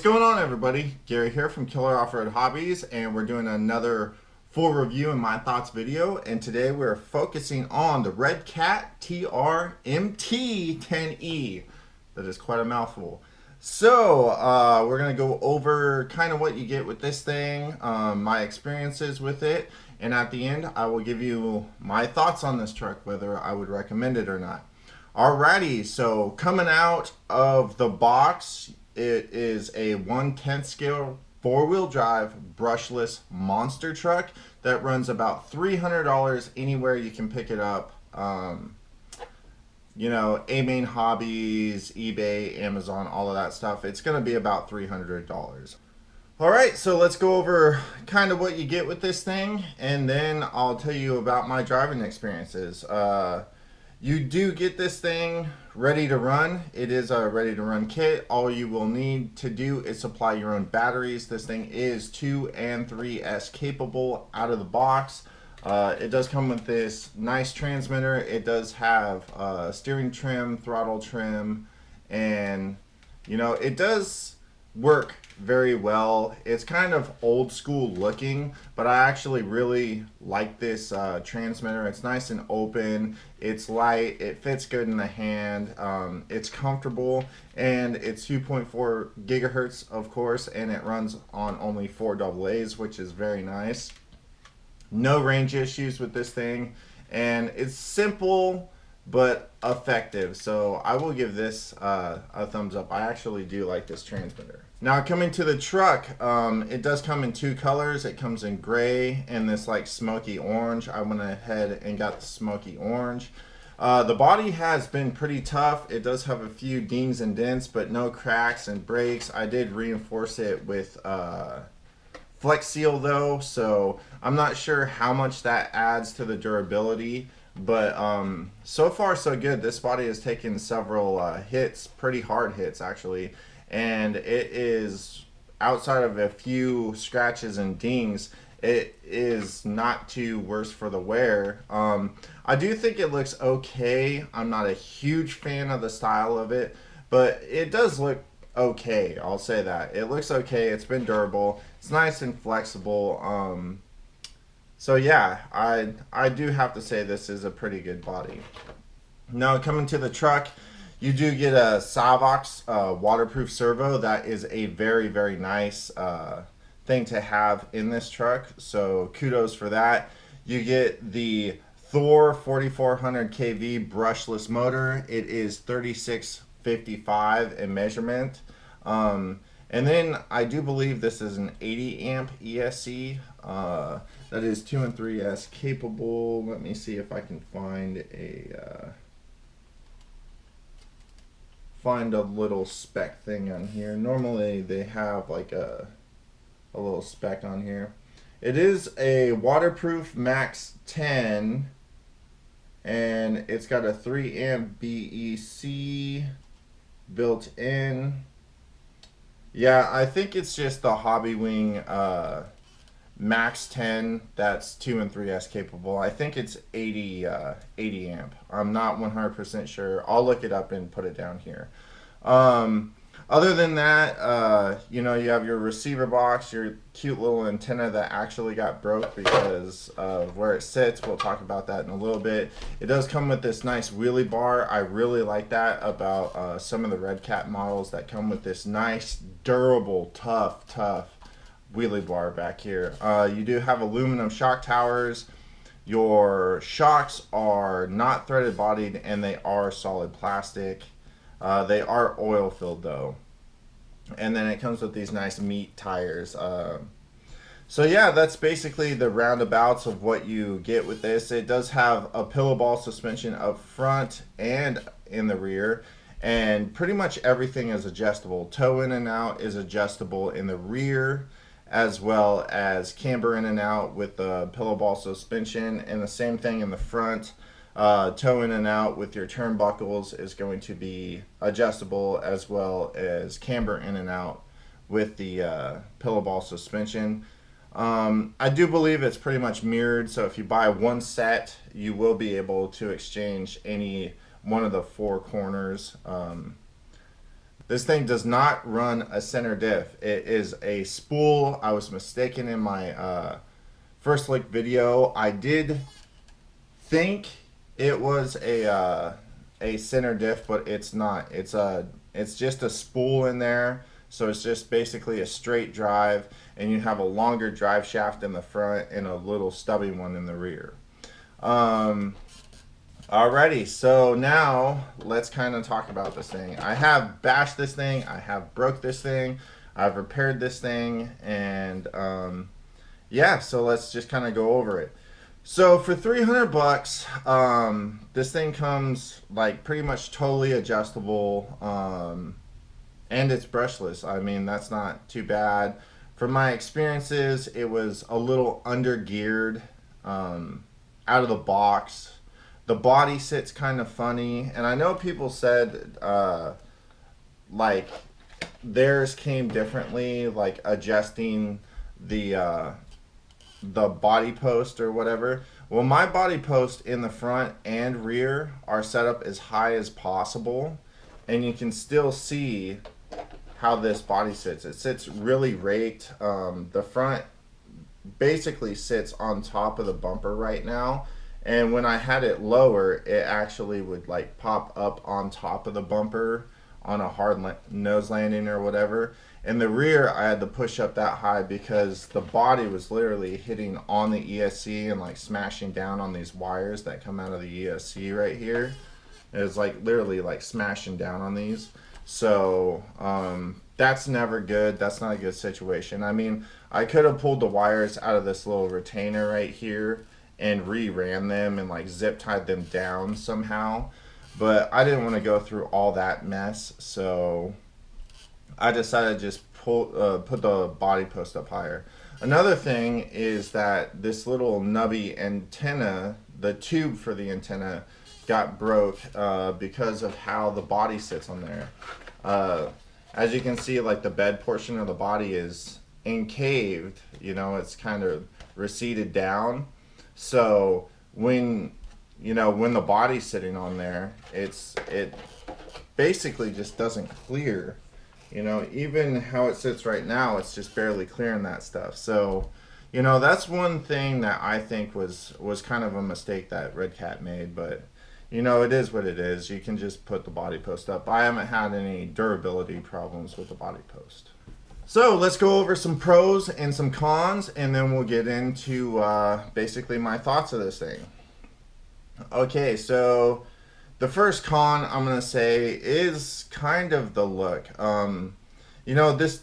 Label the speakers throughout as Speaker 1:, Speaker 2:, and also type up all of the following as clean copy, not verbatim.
Speaker 1: going on, everybody? Gary here from Killer Off-Road Hobbies, and we're doing another full review and my thoughts video. And today we're focusing on the Redcat TRMT10E. That is quite a mouthful. So we're gonna go over kind of what you get with this thing, my experiences with it, and at the end I will give you my thoughts on this truck, whether I would recommend it or not. Alrighty, so coming out of the box, it is a 1/10 scale four-wheel drive brushless monster truck that runs about $300 anywhere you can pick it up. You know, A-Main Hobbies, eBay, Amazon, all of that stuff. It's going to be about $300. Alright, so let's go over kind of what you get with this thing, and then I'll tell you about my driving experiences. You do get this thing ready to run. It is a ready to run kit. All you will need to do is supply your own batteries. This thing is 2 and 3S capable out of the box. It does come with this nice transmitter. It does have steering trim, throttle trim, and you know, it does work very well. It's kind of old school looking, but I actually really like this transmitter. It's nice and open, it's light, it fits good in the hand, it's comfortable, and it's 2.4 gigahertz of course, and it runs on only 4 AA's, which is very nice. No range issues with this thing, and it's simple but effective, so I will give this a thumbs up. I actually do like this transmitter. Now coming to the truck, it does come in 2 colors. It comes in gray and this like smoky orange. I went ahead and got the smoky orange. The body has been pretty tough. It does have a few dings and dents, but no cracks and breaks. I did reinforce it with Flex Seal though, so I'm not sure how much that adds to the durability, but so far so good. This body has taken several hits, pretty hard hits actually, and it is, outside of a few scratches and dings, it is not too worse for the wear. I do think it looks okay. I'm not a huge fan of the style of it, but it does look okay. I'll say that. It looks okay. It's been durable. It's nice and flexible. So yeah, I do have to say this is a pretty good body. Now coming to the truck, you do get a Savox waterproof servo. That is a very, very nice thing to have in this truck, so kudos for that. You get the Thor 4400 kV brushless motor. It is 3655 in measurement. And then I do believe this is an 80 amp ESC. That is 2 and 3S capable. Let me see if I can find a little spec thing on here. Normally they have like a little spec on here. It is a waterproof max 10, and it's got a 3 amp BEC built in. Yeah, I think it's just the Hobbywing max 10 that's 2 and 3S capable. I think it's 80 amp. I'm not 100% sure. I'll look it up and put it down here. Other than that, you know, you have your receiver box, your cute little antenna that actually got broke because of where it sits. We'll talk about that in a little bit. It does come with this nice wheelie bar. I really like that about some of the Redcat models that come with this nice, durable, tough wheelie bar back here. You do have aluminum shock towers. Your shocks are not threaded bodied, and they are solid plastic. They are oil filled though, and then it comes with these nice meat tires. So yeah, that's basically the roundabouts of what you get with this. It does have a pillow ball suspension up front and in the rear, and pretty much everything is adjustable. Toe in and out is adjustable in the rear, as well as camber in and out with the pillow ball suspension, and the same thing in the front. Toe in and out with your turnbuckles is going to be adjustable, as well as camber in and out with the pillow ball suspension. I do believe it's pretty much mirrored, so if you buy one set, you will be able to exchange any one of the 4 corners. This thing does not run a center diff. It is a spool. I was mistaken in my first look video. I did think it was a center diff, but it's not. It's just a spool in there. So it's just basically a straight drive, and you have a longer drive shaft in the front and a little stubby one in the rear. Alrighty, so now let's kind of talk about this thing. I have bashed this thing, I have broke this thing, I've repaired this thing, and yeah, so let's just kind of go over it. So for 300 bucks, this thing comes like pretty much totally adjustable, and it's brushless. I mean, that's not too bad. From my experiences, it was a little under geared out of the box. The body sits kind of funny, and I know people said like theirs came differently, like adjusting the body post or whatever. Well, my body post in the front and rear are set up as high as possible, and you can still see how this body sits. It sits really raked. The front basically sits on top of the bumper right now, and when I had it lower, it actually would like pop up on top of the bumper on a hard nose landing or whatever. In the rear, I had to push up that high because the body was literally hitting on the ESC and like smashing down on these wires that come out of the ESC right here. It was like literally like smashing down on these. So that's never good. That's not a good situation. I mean, I could have pulled the wires out of this little retainer right here and re-ran them and like zip tied them down somehow, but I didn't want to go through all that mess, so I decided to just put the body post up higher. Another thing is that this little nubby antenna, the tube for the antenna, got broke because of how the body sits on there. As you can see, like the bed portion of the body is incaved, you know, it's kind of receded down. So when the body's sitting on there, it basically just doesn't clear. You know, even how it sits right now, it's just barely clearing that stuff. So, you know, that's one thing that I think was kind of a mistake that Redcat made, but you know, it is what it is. You can just put the body post up. I haven't had any durability problems with the body post. So let's go over some pros and some cons, and then we'll get into basically my thoughts of this thing. Okay, so the first con I'm gonna say is kind of the look. You know, this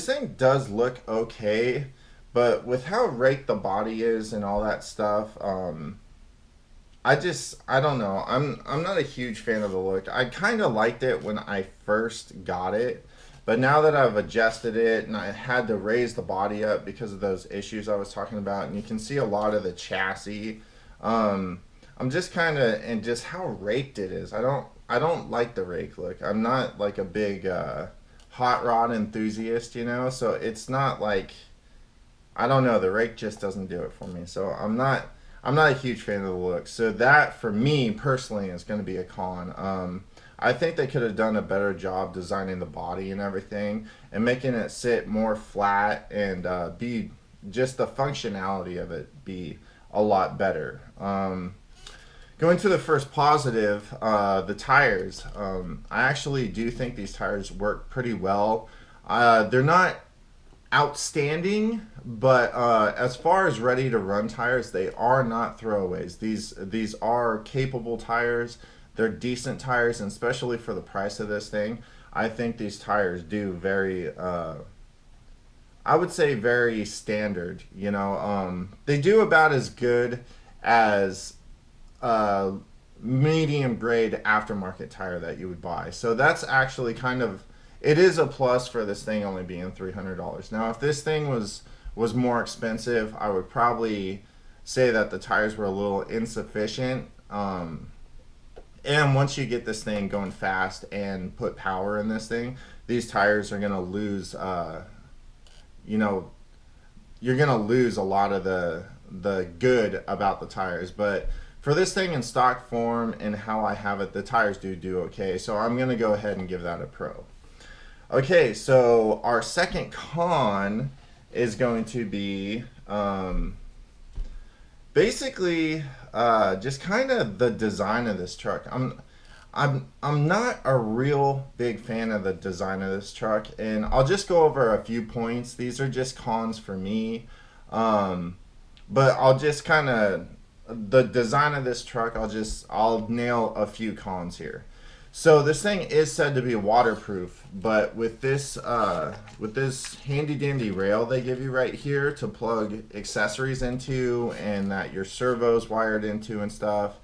Speaker 1: thing does look okay, but with how raked the body is and all that stuff, I don't know. I'm not a huge fan of the look. I kind of liked it when I first got it. But now that I've adjusted it and I had to raise the body up because of those issues I was talking about, and you can see a lot of the chassis, I'm just kind of, and just how raked it is. I don't like the rake look. I'm not like a big hot rod enthusiast, you know, so it's not like, I don't know, the rake just doesn't do it for me. So I'm not a huge fan of the look. So that for me personally is going to be a con. I think they could have done a better job designing the body and everything and making it sit more flat and be just the functionality of it be a lot better. Going to the first positive, the tires. I actually do think these tires work pretty well. They're not outstanding, but as far as ready to run tires, they are not throwaways. These are capable tires. They're decent tires, and especially for the price of this thing, I think these tires do very, I would say very standard. You know, they do about as good as medium grade aftermarket tire that you would buy. So that's actually kind of, it is a plus for this thing only being $300. Now, if this thing was more expensive, I would probably say that the tires were a little insufficient. And once you get this thing going fast and put power in this thing, these tires are going to lose, you know, you're going to lose a lot of the good about the tires. But for this thing in stock form and how I have it, the tires do okay. So I'm going to go ahead and give that a pro. Okay, so our second con is going to be basically just kind of the design of this truck. I'm not a real big fan of the design of this truck, and I'll just go over a few points. These are just cons for me, um, but I'll just kind of the design of this truck. I'll nail a few cons here. So this thing is said to be waterproof, but with this handy dandy rail they give you right here to plug accessories into, and that your servo's wired into and stuff.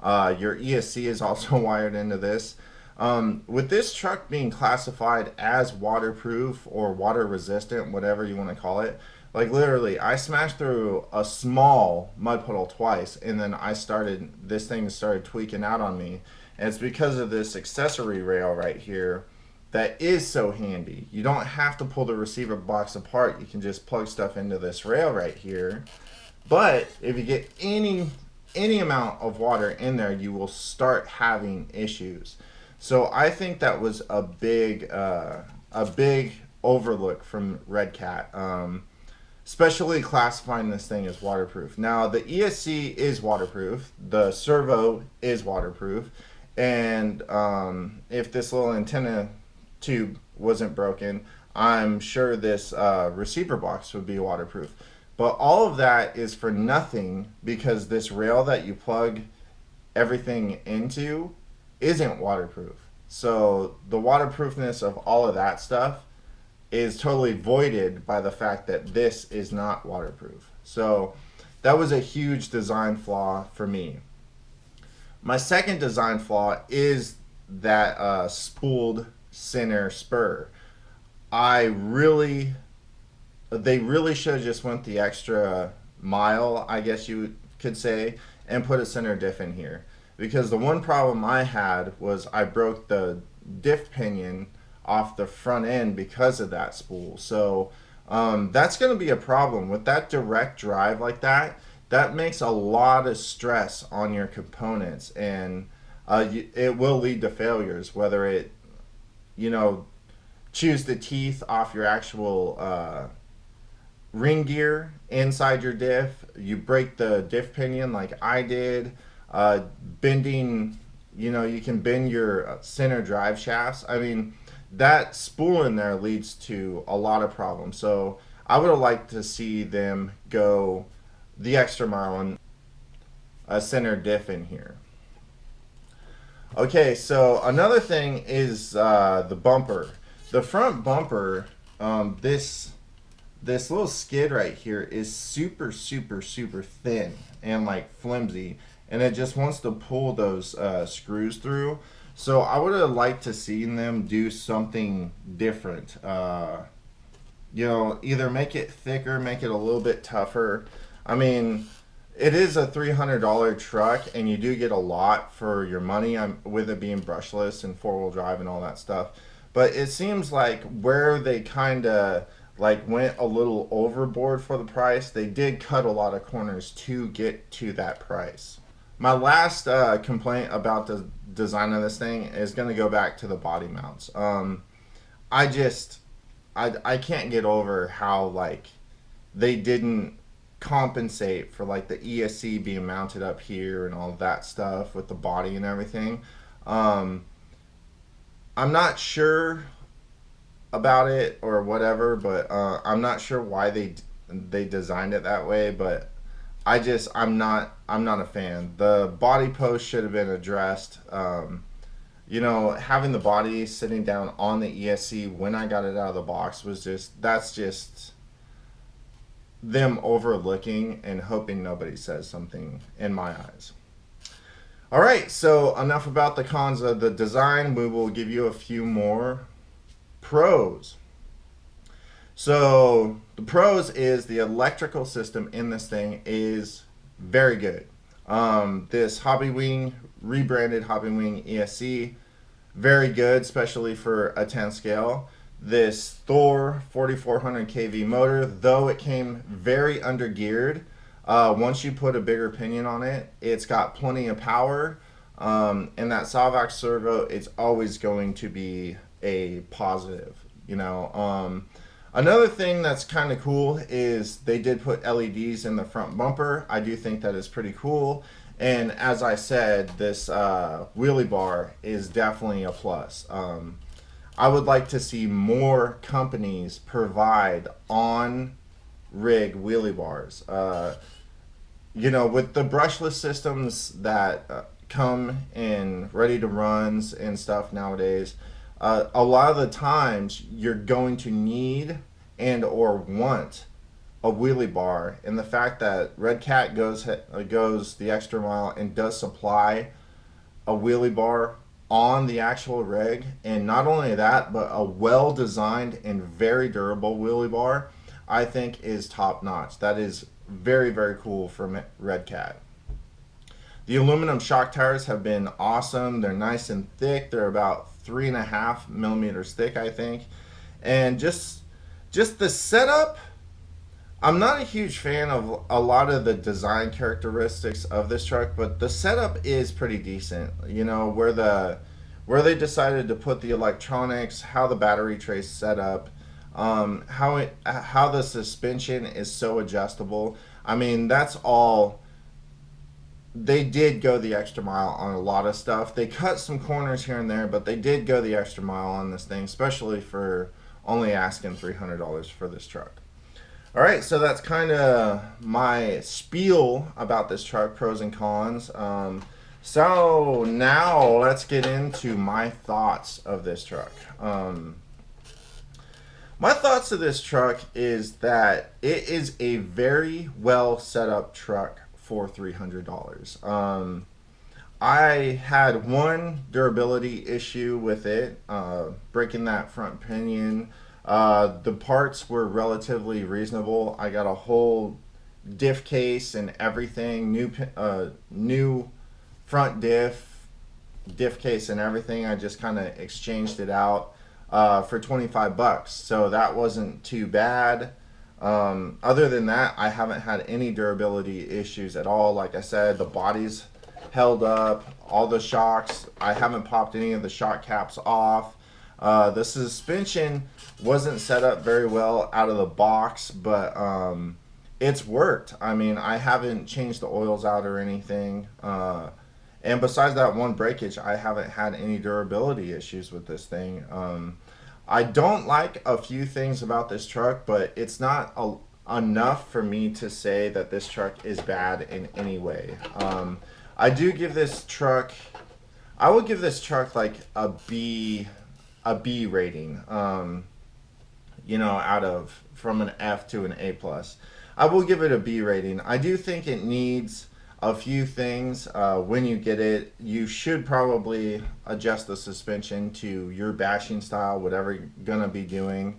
Speaker 1: Your ESC is also wired into this. With this truck being classified as waterproof or water resistant, whatever you want to call it, like literally, I smashed through a small mud puddle twice, and then this thing started tweaking out on me. And it's because of this accessory rail right here that is so handy. You don't have to pull the receiver box apart. You can just plug stuff into this rail right here. But if you get any amount of water in there, you will start having issues. So I think that was a big overlook from Redcat, especially classifying this thing as waterproof. Now the ESC is waterproof, the servo is waterproof, and if this little antenna tube wasn't broken, I'm sure this receiver box would be waterproof. But all of that is for nothing because this rail that you plug everything into isn't waterproof. So the waterproofness of all of that stuff is totally voided by the fact that this is not waterproof. So that was a huge design flaw for me. My second design flaw is that spooled center spur. They really should have just went the extra mile, I guess you could say, and put a center diff in here. Because the one problem I had was I broke the diff pinion off the front end because of that spool. So that's going to be a problem with that direct drive like that. That makes a lot of stress on your components, and it will lead to failures, whether it, chews the teeth off your actual ring gear inside your diff. You break the diff pinion like I did. Bending, you can bend your center drive shafts. I mean, that spool in there leads to a lot of problems. So I would have liked to see them go the extra mile on a center diff in here. Okay, so another thing is the bumper. The front bumper, this little skid right here is super, super, super thin and like flimsy, and it just wants to pull those screws through. So I would have liked to see them do something different. Either make it thicker, make it a little bit tougher. I mean, it is a $300 truck, and you do get a lot for your money with it being brushless and four-wheel drive and all that stuff. But it seems like where they kind of like went a little overboard for the price, they did cut a lot of corners to get to that price. My last complaint about the design of this thing is going to go back to the body mounts. I can't get over how like they didn't compensate for like the ESC being mounted up here and all that stuff with the body and everything. I'm not sure about it or whatever, but I'm not sure why they designed it that way, but I'm not a fan. The body post should have been addressed. Having the body sitting down on the ESC when I got it out of the box that's just them overlooking and hoping nobody says something in my eyes. All right, so enough about the cons of the design. We will give you a few more pros. So the pros is the electrical system in this thing is very good. This Hobbywing, rebranded Hobbywing ESC, very good, especially for a 10 scale. This Thor 4400 kV motor, though it came very undergeared, once you put a bigger pinion on it, it's got plenty of power. And that Salvax servo, it's always going to be a positive. you know. Another thing that's kind of cool is they did put LEDs in the front bumper. I do think that is pretty cool. And as I said, this wheelie bar is definitely a plus. I would like to see more companies provide on rig wheelie bars. You know, with the brushless systems that come in ready to runs and stuff nowadays, a lot of the times you're going to need and or want a wheelie bar, and the fact that Redcat goes the extra mile and does supply a wheelie bar on the actual rig, and not only that, but a well designed and very durable wheelie bar, I think is top notch. That is very, very cool from Redcat. The aluminum shock tires have been awesome. They're nice and thick. They're about 3.5 millimeters thick, I think. And just the setup, I'm not a huge fan of a lot of the design characteristics of this truck, but the setup is pretty decent. You know, where they decided to put the electronics, how the battery tray's set up, how the suspension is so adjustable. I mean, that's all. They did go the extra mile on a lot of stuff. They cut some corners here and there, but they did go the extra mile on this thing, especially for only asking $300 for this truck. All right, so that's kind of my spiel about this truck, pros and cons. So now let's get into my thoughts of this truck. My thoughts of this truck is that it is a very well set up truck for $300. I had one durability issue with it, breaking that front pinion. The parts were relatively reasonable. I got a whole diff case and everything, new front diff case and everything. I just kind of exchanged it out for 25 bucks, so that wasn't too bad. Other than that, I haven't had any durability issues at all. Like I said, the body's held up, all the shocks, I haven't popped any of the shock caps off. The suspension wasn't set up very well out of the box, but it's worked. I mean, I haven't changed the oils out or anything. And besides that one breakage, I haven't had any durability issues with this thing. I don't like a few things about this truck, but it's not enough for me to say that this truck is bad in any way. I do give this truck, I would give this truck like a B rating. You know, from an F to an A plus. I will give it a B rating. I do think it needs a few things. When you get it, you should probably adjust the suspension to your bashing style, whatever you're gonna be doing.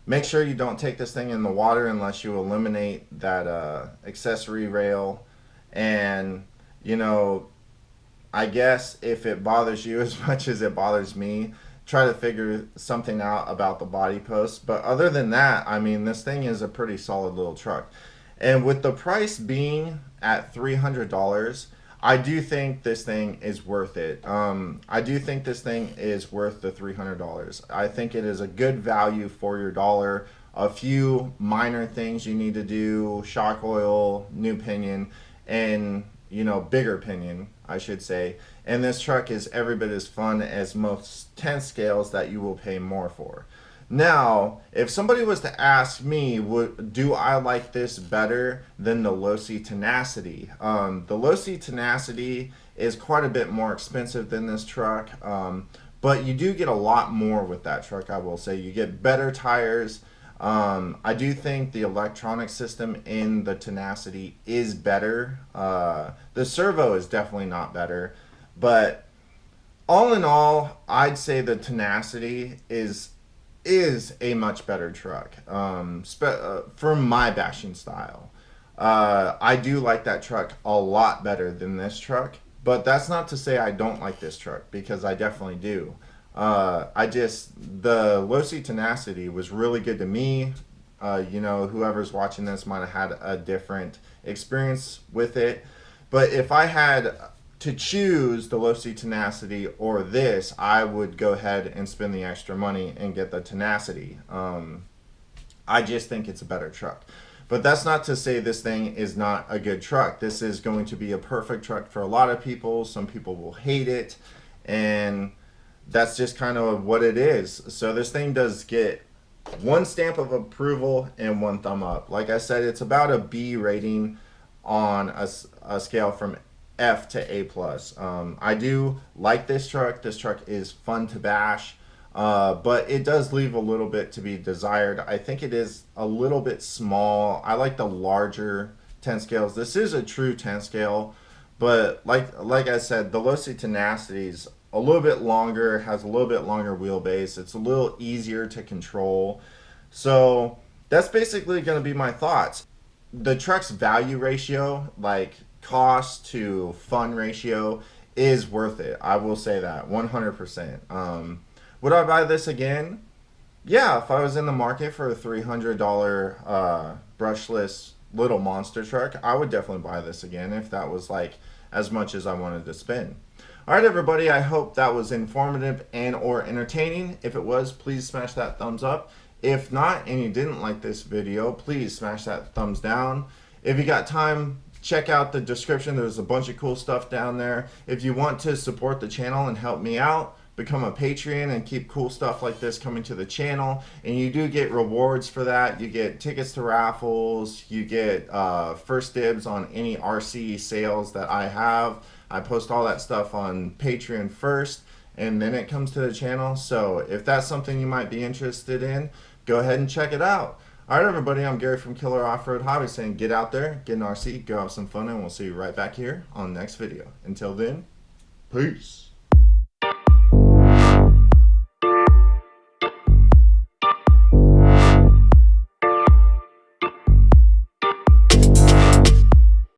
Speaker 1: Make sure you don't take this thing in the water unless you eliminate that accessory rail. And, you know, I guess if it bothers you as much as it bothers me, try to figure something out about the body post. But other than that, I mean, this thing is a pretty solid little truck. And with the price being at $300, I do think this thing is worth it. I do think this thing is worth the $300. I think it is a good value for your dollar. A few minor things you need to do: shock oil, new pinion, and, you know, bigger pinion, I should say. And this truck is every bit as fun as most 10 scales that you will pay more for. Now, if somebody was to ask me, do I like this better than the Losi Tenacity? The Losi Tenacity is quite a bit more expensive than this truck, but you do get a lot more with that truck, I will say. You get better tires. I do think the electronic system in the Tenacity is better. The servo is definitely not better, but all in all, I'd say the Tenacity is a much better truck for my bashing style. I do like that truck a lot better than this truck, but that's not to say I don't like this truck, because I definitely do. The Losi Tenacity was really good to me. You know, whoever's watching this might have had a different experience with it, but if I had to choose the low seat tenacity or this, I would go ahead and spend the extra money and get the tenacity. I just think it's a better truck. But that's not to say this thing is not a good truck. This is going to be a perfect truck for a lot of people. Some people will hate it, and that's just kind of what it is. So this thing does get one stamp of approval and one thumb up. Like I said, it's about a B rating on a scale from F to A+. I do like this truck. This truck is fun to bash. But it does leave a little bit to be desired. I think it is a little bit small. I like the larger 10 scales. This is a true 10 scale, but like I said, the low seat tenacity is a little bit longer, has a little bit longer wheelbase. It's a little easier to control. So that's basically going to be my thoughts. The truck's value ratio, like cost to fun ratio, is worth it. I will say that 100%. Would I buy this again? Yeah, if I was in the market for a $300 brushless little monster truck, I would definitely buy this again if that was like as much as I wanted to spend. All right, everybody, I hope that was informative and or entertaining. If it was, please smash that thumbs up. If not, and you didn't like this video, please smash that thumbs down. If you got time, check out the description. There's a bunch of cool stuff down there. If you want to support the channel and help me out, become a Patreon and keep cool stuff like this coming to the channel, and you do get rewards for that. You get tickets to raffles, you get first dibs on any RC sales that I have. I post all that stuff on Patreon first, and then it comes to the channel. So if that's something you might be interested in, go ahead and check it out. All right, everybody, I'm Gary from K.O.R.H Off-Road Hobby saying get out there, get an RC, go have some fun, and we'll see you right back here on the next video. Until then, peace.